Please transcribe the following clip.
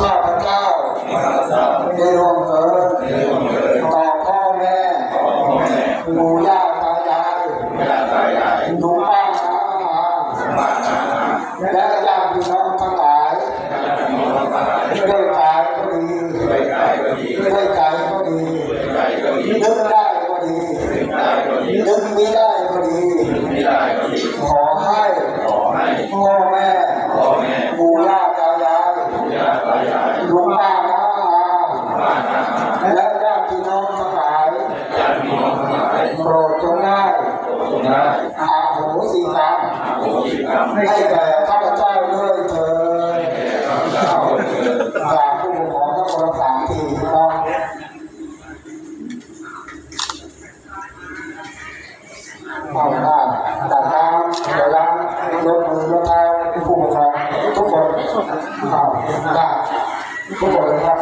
ข้าพเจ้าได้ร่วมเกิดต่อพ่อแม่ปู่ย่าตายายลุงป้าน้าอาและญาติพี่น้องทั้งหลายด้วยกายก็ดีด้วยใจก็ดีนึกได้ก็ดีนึกไม่ได้ก็ดีขอให้พ่อแม่ปู่ย่าตายายลุงป้าน้าอาและญาติพี่น้องทั้งหลายโปรดจงได้อาโหสิกรรมให้แก่ข้าพเจ้าด้วยเถิดกราบผู้ปกครองทั้งคนสามทีต้องเอาได้ตัดน้ำเดี๋ยวล้างยกมือยกเท้าผู้ปกครองทุกคนเอาได้ทุกคนเลยครับ